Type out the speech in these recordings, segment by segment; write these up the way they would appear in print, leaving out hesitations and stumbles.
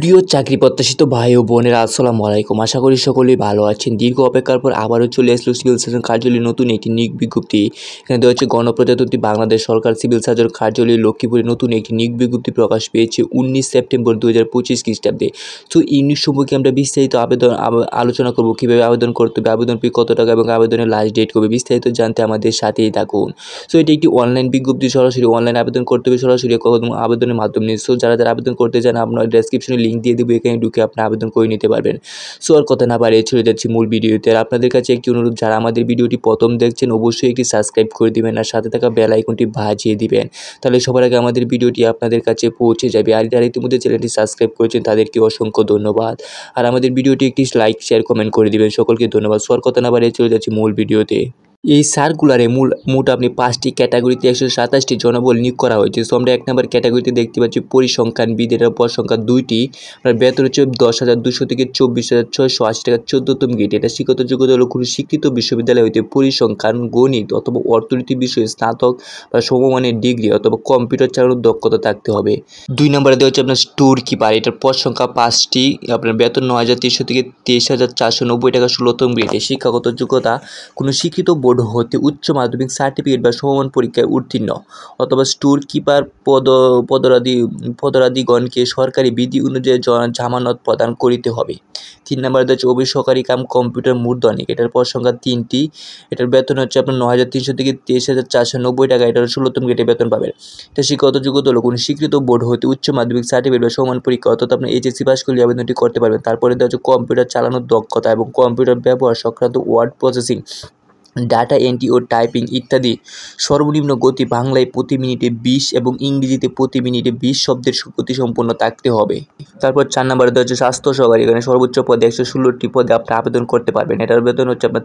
প্রিয় চাকরি প্রত্যাশিত ভাই ও বোনেরা আসসালামু আলাইকুম। আশা করি সকলেই ভালো আছেন। দীর্ঘ অপেক্ষার পর আবারও চলে আসলো সিভিল সার্জন কার্যালয়ের নতুন একটি নিয়োগ বিজ্ঞপ্তি। এখানে দেওয়া হচ্ছে গণপ্রজাতন্ত্রী বাংলাদেশ সরকার সিভিল সার্জন কার্যালয় লক্ষ্মীপুরে নতুন একটি নিয়োগ বিজ্ঞপ্তি প্রকাশ পেয়েছে 19 সেপ্টেম্বর 2025 খ্রিস্টাব্দে। তো এই নিয়োগ সম্পর্কে আমরা বিস্তারিত আলোচনা করব, কীভাবে আবেদন করতে হবে, আবেদন ফি কত টাকা এবং আবেদনের লাস্ট ডেট কবে, বিস্তারিত জানতে আমাদের সাথেই থাকুন। সো এটি একটি অনলাইন বিজ্ঞপ্তি, সরাসরি অনলাইন আবেদন করতে হবে, সরাসরি আবেদনের মাধ্যমে। সো যারা আবেদন করতে চান আপনার ডেসক্রিপশনে লিঙ্ক দিয়ে দেবো, এখানে ঢুকে আপনি আবেদন করে নিতে পারবেন। সো আর কথা না বাড়িয়ে চলে যাচ্ছি মূল ভিডিওতে। আর আপনাদের কাছে একটি অনুরোধ, যারা আমাদের ভিডিওটি প্রথম দেখছেন অবশ্যই একটি সাবস্ক্রাইব করে দিবেন আর সাথে থাকা বেল আইকনটি বাজিয়ে দিবেন, তাহলে সবার আগে আমাদের ভিডিওটি আপনাদের কাছে পৌঁছে যাবে। আর যারা ইতিমধ্যে চ্যানেলটি সাবস্ক্রাইব করেছেন তাদেরকে অসংখ্য ধন্যবাদ। আর আমাদের ভিডিওটি একটি লাইক শেয়ার কমেন্ট করে দিবেন, সকলকে ধন্যবাদ। সো আর কথা না বাড়িয়ে চলে যাচ্ছি মূল ভিডিওতে। এই সার্কুলারে মোট আপনি 5টি ক্যাটাগরিতে 127টি জনবল নিয়োগ করা হয়েছে। সো আমরা 1 নম্বর ক্যাটাগরিতে দেখতে পাচ্ছি পরিসংখ্যানবিদ, এটার পদ সংখ্যা 2টি, আপনার বেতন হচ্ছে 10,200 থেকে 24,680 টাকা 14তম গ্রেড। এটা শিক্ষত যোগ্যতা হলো কোনো স্বীকৃত বিশ্ববিদ্যালয় হইতে পরিসংখ্যান, গণিত অথবা অর্থনীতি বিষয়ে স্নাতক বা সমমানের ডিগ্রি অথবা কম্পিউটার চালানোর দক্ষতা থাকতে হবে। 2 নম্বরে দেওয়া হচ্ছে আপনার স্টোর কিপার, এটার পদ সংখ্যা 5টি, আপনার বেতন 9,300 থেকে 23,490 টাকা 16তম গ্রেডে। শিক্ষাগত যোগ্যতা কোনো স্বীকৃত বোর্ড হতে উচ্চ মাধ্যমিক সার্টিফিকেট বা সমমান পরীক্ষায় উত্তীর্ণ অথবা স্টোর কিপার পদাধিকারীগণকে সরকারি বিধি অনুযায়ী জামানত প্রদান করিতে হবে। 3 নম্বরে হচ্ছে অভিসহকারী কাম কম্পিউটার মূর্ধনিক, এটার পদ সংখ্যা 3টি, এটার বেতন হচ্ছে আপনার 9,300 থেকে 23,490 টাকা, এটার 16তম গ্রেডে বেতন পাবেন। এটা শিক্ষাগত যোগ্যতা হলো কোনো স্বীকৃত বোর্ড হতে উচ্চ মাধ্যমিক সার্টিফিকেট বা সমান পরীক্ষা অর্থাৎ আপনি এইচএসসি পাস করলে আবেদনটি করতে পারবেন। তারপরে দেওয়া হচ্ছে কম্পিউটার চালানোর দক্ষতা এবং কম্পিউটার ব্যবহার সংক্রান্ত ওয়ার্ড প্রসেসিং, ডাটা এন্ট্রি ও টাইপিং ইত্যাদি। সর্বনিম্ন গতি বাংলায় প্রতি মিনিটে 20 এবং ইংরেজিতে প্রতি মিনিটে 20 শব্দের গতি সম্পন্ন থাকতে হবে। তারপর 4 নম্বরে দেওয়া হচ্ছে স্বাস্থ্য সহকারী, এখানে সর্বোচ্চ পদে 116টি পদে আপনি আবেদন করতে পারবেন। এটার বেতন হচ্ছে আপনার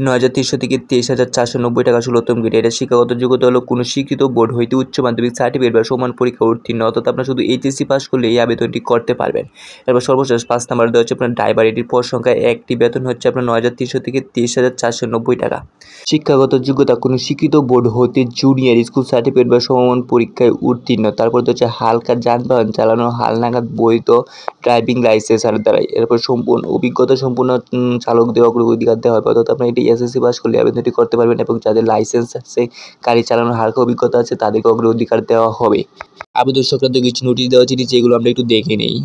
9,300 থেকে 23,490 টাকা 16তম গ্রেড। এটা শিক্ষাগত যোগ্যতা হলো কোনো স্বীকৃত বোর্ড হইতে উচ্চ মাধ্যমিক সার্টিফিকেট বা সমান পরীক্ষা উত্তীর্ণ অর্থাৎ আপনার শুধু এইচএসসি পাস করলে এই আবেদনটি করতে পারবেন। এরপর সর্বশেষ 5 নম্বরে দেওয়া হচ্ছে আপনার ড্রাইভার, এটির পদ সংখ্যা 1টি, বেতন হচ্ছে আপনার 9,300 থেকে 23,490 টাকা। শিক্ষাগত যোগ্যতা কোনো স্বীকৃত বোর্ড হতে জুনিয়র স্কুল সার্টিফিকেট বা সমমান পরীক্ষায় উত্তীর্ণ। তারপর হচ্ছে হালকা যানবাহন চালানো, হালনাগাদ বৈধ ড্রাইভিং লাইসেন্স আর দ্বারাই। এরপর সম্পূর্ণ অভিজ্ঞতা সম্পূর্ণ চালকদের অগ্রাধিকার দেওয়া হবে, অর্থাৎ আপনি এটি এসএসসি পাস করলে আবেদনটি করতে পারবেন এবং যাদের লাইসেন্স আছে, গাড়ি চালানোর হালকা অভিজ্ঞতা আছে, তাদেরকে অগ্রাধিকার দেওয়া হবে। আবেদন সংক্রান্ত কিছু নোটিশ দেওয়া আছে, যেগুলো আমরা একটু দেখে নেই।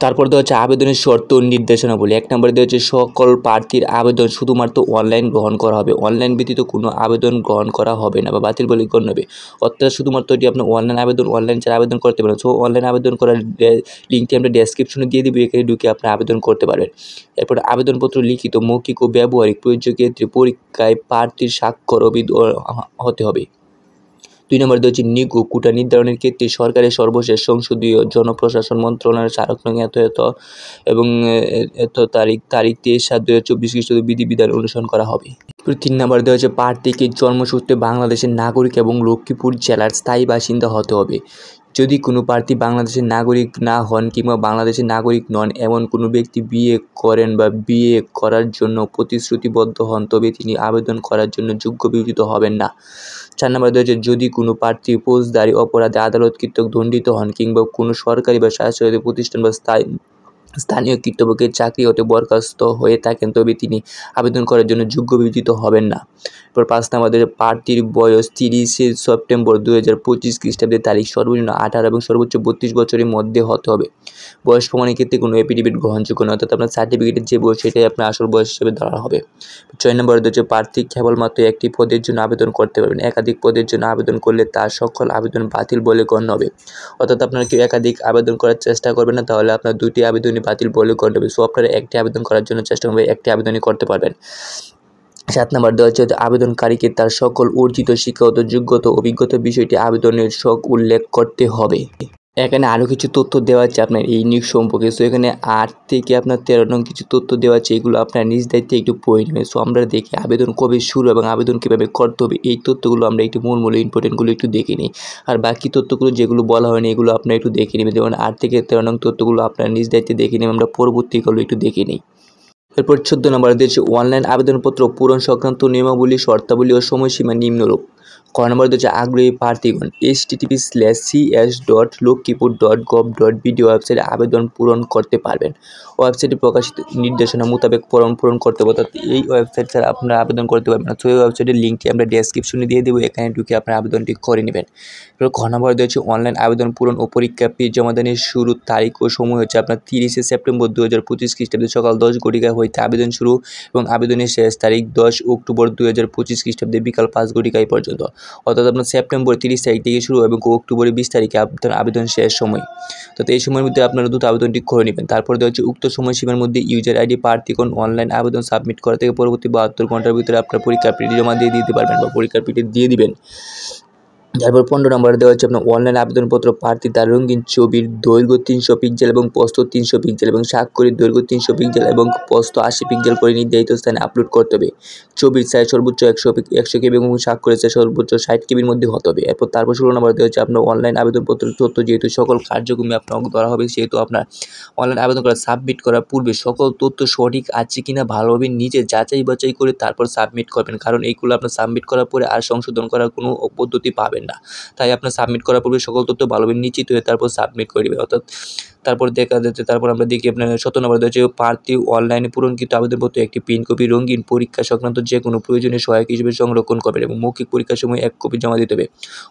তারপর দেওয়া হচ্ছে আবেদনের শর্ত ও নির্দেশনাবলী। 1 নম্বরে দেওয়া হচ্ছে সকল প্রার্থীর আবেদন শুধুমাত্র অনলাইন গ্রহণ করা হবে। অনলাইন ব্যতীত কোনো আবেদন গ্রহণ করা হবে না বা বাতিল বলে গণ্য হবে, অর্থাৎ শুধুমাত্র এটি আপনার অনলাইন আবেদন, অনলাইন ছাড়া আবেদন করতে পারেন। সো অনলাইন আবেদন করার লিঙ্কটি আমরা ডেসক্রিপশনে দিয়ে দেবো, এখানে ঢুকে আপনি আবেদন করতে পারবেন। এরপর আবেদনপত্র লিখিত, মৌখিক ও ব্যবহারিক প্রযোজ্য ক্ষেত্রে পরীক্ষায় প্রার্থীর স্বাক্ষর হতে হবে। 2 নম্বরে দেওয়া হচ্ছে নিয়োগ ও কোটা নির্ধারণের ক্ষেত্রে সরকারের সর্বশেষ সংসদীয় জনপ্রশাসন মন্ত্রণালয়ের স্মারক নং এত এবং এত তারিখ 23/7/2024 খ্রিস্টাব্দ বিধিবিধান অনুসরণ করা হবে। 3 নম্বরে দেওয়া হচ্ছে প্রার্থীকে জন্মসূত্রে বাংলাদেশের নাগরিক এবং লক্ষ্মীপুর জেলার স্থায়ী বাসিন্দা হতে হবে। যদি কোনো প্রার্থী বাংলাদেশের নাগরিক না হন কিংবা বাংলাদেশের নাগরিক নন এমন কোনো ব্যক্তি বিয়ে করেন বা বিয়ে করার জন্য প্রতিশ্রুতিবদ্ধ হন, তবে তিনি আবেদন করার জন্য যোগ্য বিবেচিত হবেন না। 4 নম্বরে দেওয়া হচ্ছে যদি কোনো প্রার্থী ফৌজদারি অপরাধে আদালত কর্তৃক দণ্ডিত হন কিংবা কোনো সরকারি বা স্বায়ত্তশাসিত প্রতিষ্ঠান বা স্থানীয় কর্তৃপক্ষের চাকরি হতে বরখাস্ত হয়ে থাকেন, তবে তিনি আবেদন করার জন্য যোগ্য বিবেচিত হবেন না। এরপর 5 নম্বরে প্রার্থীর বয়স 30 সেপ্টেম্বর 2025 খ্রিস্টাব্দের তারিখ সর্বনিম্ন 18 এবং সর্বোচ্চ 32 বছরের মধ্যে হতে হবে। বয়স প্রমাণের ক্ষেত্রে কোনো এফিডেভিট গ্রহণযোগ্য নয়, অর্থাৎ আপনার সার্টিফিকেটের যে বয়স সেটাই আপনার আসল বয়স হিসেবে ধরা হবে। 6 নম্বরে হচ্ছে প্রার্থী কেবলমাত্র একটি পদের জন্য আবেদন করতে পারবেন। একাধিক পদের জন্য আবেদন করলে তার সকল আবেদন বাতিল বলে গণ্য হবে, অর্থাৎ আপনারা কেউ একাধিক আবেদন করার চেষ্টা করবেন না, তাহলে আপনার 2টি আবেদনই বাতিল বলে গণ্য হবে। সো আপনারা একটি আবেদন করার জন্য চেষ্টা করবেন, একটি আবেদনই করতে পারবেন। 7 নম্বর দেওয়া হচ্ছে আবেদনকারীকে তার সকল অর্জিত শিক্ষাগত যোগ্যতা অভিজ্ঞতা বিষয়টি আবেদনের উল্লেখ করতে হবে। এখানে আরও কিছু তথ্য দেওয়া আছে আপনার এই নিয়োগ সম্পর্কে। সো এখানে 8 থেকে আপনার 13 নং কিছু তথ্য দেওয়া আছে, এগুলো আপনার নিজ দায়িত্বে একটু পড়ে নেবেন। সো আমরা দেখি আবেদন কবে শুরু এবং আবেদন কীভাবে করতে হবে, এই তথ্যগুলো আমরা একটু মূল ইম্পর্টেন্টগুলো একটু দেখে নিই। আর বাকি তথ্যগুলো যেগুলো বলা হয়নি এগুলো আপনারা একটু দেখে নেবেন, যেমন 8 থেকে 13 নং তথ্যগুলো আপনার নিজ দায়িত্বে দেখে নেবেন, আমরা পরবর্তীগুলো একটু দেখে নিই। এরপর 14 নম্বরে দিয়েছে অনলাইন আবেদনপত্র পূরণ সংক্রান্ত নিয়মাবলী, শর্তাবলী ও সময়সীমা নিম্নরূপ। ক নম্বর হচ্ছে আগ্রহী প্রার্থীগণ https://cs.lokkhipur.gov.bd ওয়েবসাইটে আবেদন পূরণ করতে পারবেন। ওয়েবসাইটে প্রকাশিত নির্দেশনা মোতাবেক ফর্ম পূরণ করতে হবে, অর্থাৎ এই ওয়েবসাইট ছাড়া আপনারা আবেদন করতে পারবেন না। তো এই ওয়েবসাইটের লিঙ্কটি আমরা ডেসক্রিপশনে দিয়ে দেবো, এখানে ঢুকে আপনারা আবেদনটি করে নেবেন। এবার খ নম্বর হচ্ছে অনলাইন আবেদন পূরণ ও পরীক্ষা ফি জমাদানের শুরুর তারিখ ও সময় হচ্ছে আপনার 30শে সেপ্টেম্বর 2025 খ্রিস্টাব্দে সকাল 10 ঘটিকা হইতে আবেদন শুরু এবং আবেদনের শেষ তারিখ 10 অক্টোবর 2025 খ্রিস্টাব্দে বিকাল 5 ঘটিকায় পর্যন্ত, অর্থাৎ আপনার সেপ্টেম্বর 30 তারিখ থেকে শুরু এবং অক্টোবরের 20 তারিখে আপনার আবেদন শেষ সময়। তো এই সময়ের মধ্যে আপনারা দ্রুত আবেদনটি করে নেবেন। তারপর হচ্ছে উক্ত সময়সীমার মধ্যে ইউজার আইডি প্রার্থীগণ অনলাইন আবেদন সাবমিট করা থেকে পরবর্তী 72 ঘন্টার ভিতরে আপনার পরীক্ষার ফিটি জমা দিয়ে দিতে পারবেন বা পরীক্ষার ফিটি দিয়ে দিবেন। তারপর 15 নম্বরে দেওয়া হচ্ছে আপনার অনলাইন আবেদনপত্র প্রার্থী তার রঙিন ছবির দৈর্ঘ্য 300 পিক্সেল এবং প্রস্থ 300 পিক্সেল এবং স্বাক্ষরের দৈর্ঘ্য 300 পিক্সেল এবং প্রস্থ 80 পিক্সেল করে নির্ধারিত স্থানে আপলোড করতে হবে। ছবির সাইজ সর্বোচ্চ 100 কেবি এবং স্বাক্ষরের সাইজ সর্বোচ্চ 60 কেবির মধ্যে হতে হবে। তারপর 16 নম্বরে দেওয়া হচ্ছে আপনার অনলাইন আবেদনপত্রের তথ্য যেহেতু সকল কার্যক্রমে আপনার ধরা হবে, সেহেতু আপনার অনলাইন আবেদন করা সাবমিট করার পূর্বে সকল তথ্য সঠিক আছে কিনা ভালোভাবে নিজে যাচাই বাছাই করে তারপর সাবমিট করবেন, কারণ এইগুলো আপনার সাবমিট করার পরে আর সংশোধন করার কোনো পদ্ধতি পাবেন না। তাই আপনার সাবমিট করার পূর্বে সকল তথ্য ভালোভাবে নিশ্চিত হয়ে তারপর সাবমিট করে দেবে। অর্থাৎ তারপর দেখা যাচ্ছে, তারপর আমরা দেখি আপনার 17 নম্বর হচ্ছে প্রার্থী অনলাইনে পূরণকৃত আবেদনপত্র একটি প্রিন্ট কপি রঙিন পরীক্ষা সংক্রান্ত যে কোনো প্রয়োজনীয় সহায়ক হিসেবে সংরক্ষণ করবেন এবং মৌখিক পরীক্ষার সময় 1 কপি জমা দিতে হবে।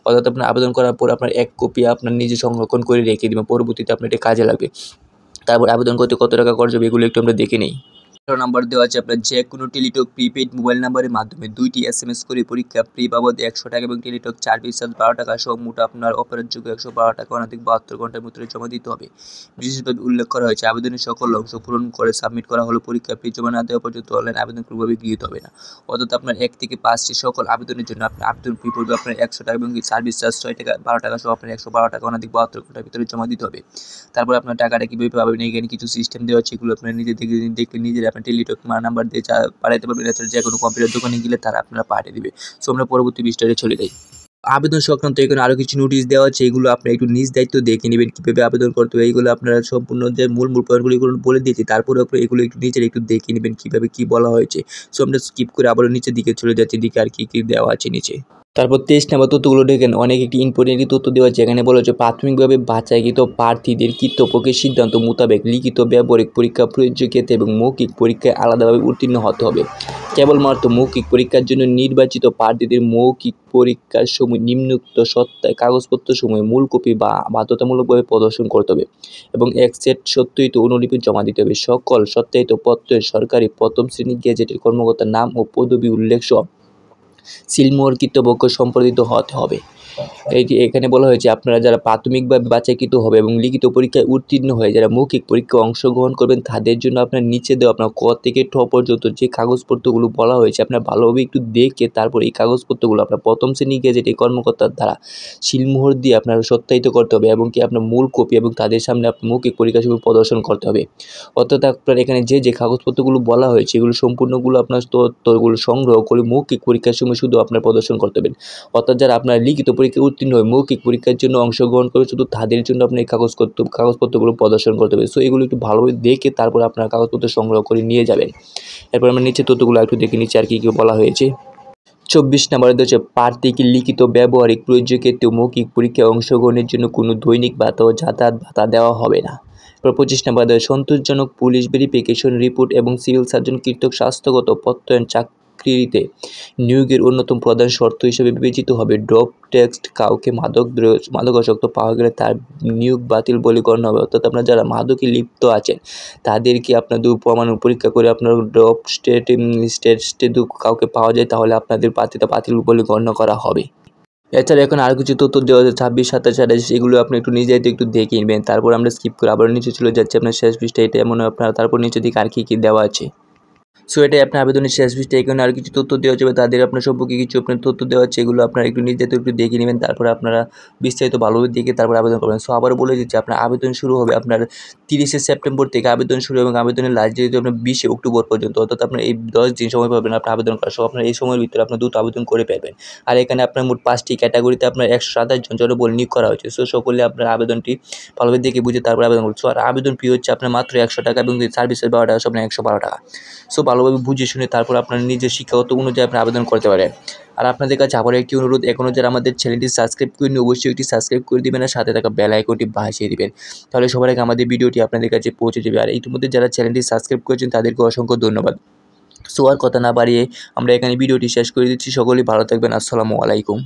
অর্থাৎ আপনার আবেদন করার পর আপনার 1 কপি আপনার নিজে সংরক্ষণ করে রেখে দেবেন, পরবর্তীতে আপনার এটা কাজে লাগবে। তারপর আবেদন করতে কত টাকা খরচ হবে এগুলো একটু আমরা দেখে নিই। নাম্বার দেওয়া আছে আপনার যে কোনো টেলিটক প্রিপেড মোবাইল নাম্বারের মাধ্যমে 2টি SMS করে পরীক্ষা ফি বাবদ 100 টাকা এবং টেলিটক চার্জ রিচার্জ 12 টাকা সহ মোট আপনার অপারেটরযোগ্য 112 টাকা অনধিক 72 ঘন্টার ভিতরে জমা দিতে হবে। বিশেষভাবে উল্লেখ করা হয়েছে আবেদনের সকল অংশ পূরণ করে সাবমিট করা হলো পরীক্ষা ফি জমা না দেওয়া পর্যন্ত অনলাইন আবেদন কোনোভাবে গৃহীত হবে না। অর্থাৎ আপনার 1 থেকে 5টি সকল আবেদনের জন্য আপনার আবেদন ফি পড়বে আপনার 100 টাকা এবং সার্ভিস চার্জ 6 টাকা 12 টাকা সহ আপনার 112 টাকা অনধিক 72 ঘন্টার ভিতরে জমা দিতে হবে। তারপর আপনার টাকাটা কীভাবে পাবেন, এখানে কিছু সিস্টেম দেওয়া আছে, এগুলো আপনার নিজে দেখে নিজের আপনার টেলিটক নাম্বার দিয়ে পাঠাতে পারবেন। এছাড়া যে কোনো কম্পিউটার দোকানে গেলে তারা আপনারা পাঠিয়ে দিবে। সো আমরা পরবর্তী বিষয়ে চলে যাই। আবেদন সংক্রান্ত এখানে আরও কিছু নোটিশ দেওয়া আছে, এগুলো আপনারা একটু নিজ দায়িত্ব দেখে নেবেন কীভাবে আবেদন করতে হবে। এইগুলো আপনারা সম্পূর্ণ যে মূল পয়েন্টগুলো বলে দিয়েছি, তারপরে আপনারা এগুলো একটু নিজের একটু দেখে নেবেন কীভাবে কী বলা হয়েছে। সো আমরা স্কিপ করে আবারও নিচের দিকে চলে যাচ্ছি, দিকে আর কী দেওয়া আছে নিচে। তারপর 23 নম্বর তথ্যগুলো দেখেন, অনেক একটি ইম্পর্টেন্ট তথ্য দেওয়া আছে। এখানে বলা হচ্ছে প্রাথমিকভাবে বাছাইকৃত প্রার্থীদের কর্তৃপক্ষের সিদ্ধান্ত মোতাবেক লিখিত ব্যবহারিক পরীক্ষা প্রয়োজনীয়তা এবং মৌখিক পরীক্ষায় আলাদাভাবে উত্তীর্ণ হতে হবে। কেবলমাত্র মৌখিক পরীক্ষার জন্য নির্বাচিত প্রার্থীদের মৌখিক পরীক্ষার সময় নিম্নোক্ত সত্ত্বায় কাগজপত্র সময় মূল কপি বা বাধ্যতামূলকভাবে প্রদর্শন করতে হবে এবং এক সেট সত্যায়িত অনুলিপি জমা দিতে হবে। সকল সত্যায়িত পত্রের সরকারি প্রথম শ্রেণী গেজেটের কর্মকর্তার নাম ও পদবি উল্লেখ সহ সিলমোহর কর্তৃপক্ষ সম্পাদিত হতে হবে। এখানে বলা হয়েছে আপনারা যারা প্রাথমিকভাবে বাছাইকৃত হবে এবং লিখিত পরীক্ষায় উত্তীর্ণ হয়ে যারা মৌখিক পরীক্ষায় অংশগ্রহণ করবেন, তাদের জন্য আপনার নিচে দেওয়া আপনার ক থেকে ঠ পর্যন্ত যে কাগজপত্রগুলো বলা হয়েছে আপনার ভালোভাবে একটু দেখে তারপর এই কাগজপত্রগুলো আপনার প্রথম শ্রেণী গেজেট এই কর্মকর্তার দ্বারা সিলমোহর দিয়ে আপনার সত্যায়িত করতে হবে এবং কি আপনার মূল কপি এবং তাদের সামনে আপনার মৌখিক পরীক্ষার সময় প্রদর্শন করতে হবে। অর্থাৎ আপনার এখানে যে কাগজপত্রগুলো বলা হয়েছে এগুলো সম্পূর্ণগুলো আপনার তথ্যগুলো সংগ্রহ করে মৌখিক পরীক্ষার সময় শুধু আপনার প্রদর্শন করতে হবে। অর্থাৎ যারা আপনার লিখিত পরীক্ষায় উত্তীর্ণ হয়ে মৌখিক পরীক্ষার জন্য অংশগ্রহণ করে শুধু তাদের জন্য আপনি এই কাগজপত্রগুলো প্রদর্শন করতে হবে। সো এগুলো একটু ভালোভাবে দেখে তারপর আপনার কাগজপত্র সংগ্রহ করে নিয়ে যাবেন। এরপর আমরা নিচে তথ্যগুলো একটু দেখে নিচ্ছি আর কী বলা হয়েছে। 24 নম্বরে হচ্ছে প্রার্থীকে লিখিত ব্যবহারিক প্রয়োজনীয় ক্ষেত্রে মৌখিক পরীক্ষায় অংশগ্রহণের জন্য কোনো দৈনিক ভাতা ও যাতায়াত ভাতা দেওয়া হবে না। 25 নম্বরে সন্তোষজনক পুলিশ ভেরিফিকেশন রিপোর্ট এবং সিভিল সার্জন কর্তৃক স্বাস্থ্যগত প্রত্যয়ন চাকরিতে নিয়োগের অন্যতম প্রধান শর্ত হিসেবে বিবেচিত হবে। ড্রপ টেক্সট কাউকে মাদকাসক্ত পাওয়া গেলে তার নিয়োগ বাতিল বলে গণ্য হবে। অর্থাৎ আপনারা যারা মাদকে লিপ্ত আছেন তাদেরকে আপনাদের প্রমাণ পরীক্ষা করে আপনার ড্রপ স্টেটে কাউকে পাওয়া যায় তাহলে আপনাদের প্রার্থিতা বাতিল বলে গণ্য করা হবে। এছাড়া এখন আরও কিছু তথ্য দেওয়া আছে 26, 27, 28 এগুলো আপনি একটু নিজে একটু দেখে নেবেন। তারপর আমরা স্কিপ করে আবার নিচে চলে যাচ্ছি আপনার শেষ পৃষ্ঠা এটা এমন আপনার তারপর নিচে দিকে আর কী দেওয়া আছে। সো এটাই আপনার আবেদনের শেষ পৃষ্ঠা। এখানে আর কিছু তথ্য দেওয়া যাবে, তাদের আপনার সম্পর্কে কিছু আপনার তথ্য দেওয়া আছে, এগুলো আপনারা একটু নিজে একটু দেখে নেবেন। তারপরে আপনারা বিস্তারিত ভালোভাবে দেখে তারপর আবেদন করবেন। সো আবারও বলে দিচ্ছি আপনার আবেদন শুরু হবে আপনার 30শে সেপ্টেম্বর থেকে আবেদন শুরু এবং আবেদনের লাস্ট ডেট আপনার 20শে অক্টোবর পর্যন্ত। অর্থাৎ আপনার এই 10 দিন সময় পাবেন আপনার আবেদন করার। সো আপনার এই সময়ের ভিতরে আপনার দ্রুত আবেদন করে ফেলবেন। আর এখানে আপনার মোট 5টি ক্যাটাগরিতে আপনার 127 জন জনবল নিয়োগ করা হয়েছে। সো সকলে আপনার আবেদনটি ভালোভাবে দেখে বুঝে তারপর আবেদন করুন। সো আর আবেদন ফি হচ্ছে আপনার মাত্র 100 টাকা এবং সার্ভিসের 12 টাকা, সব 112 টাকা। সো ভালোভাবে বুঝে শুনে তারপর আপনার নিজের শিক্ষাগত অনুযায়ী আপনি আবেদন করতে পারেন। আর আপনাদের কাছে আবারও একটি অনুরোধ, এখনও যারা আমাদের চ্যানেলটি সাবস্ক্রাইব করেনি অবশ্যই একটি সাবস্ক্রাইব করে দিবেন আর সাথে থাকা বেল আইকনটি বাজিয়ে দিবেন। তাহলে সবার আগে আমাদের ভিডিওটি আপনাদের কাছে পৌঁছে যাবে। আর ইতিমধ্যে যারা চ্যানেলটি সাবস্ক্রাইব করেছেন তাদেরকে অসংখ্য ধন্যবাদ। সো আর কথা না বাড়িয়ে আমরা এখানে ভিডিওটি শেষ করে দিচ্ছি। সকলেই ভালো থাকবেন। আসসালামু আলাইকুম।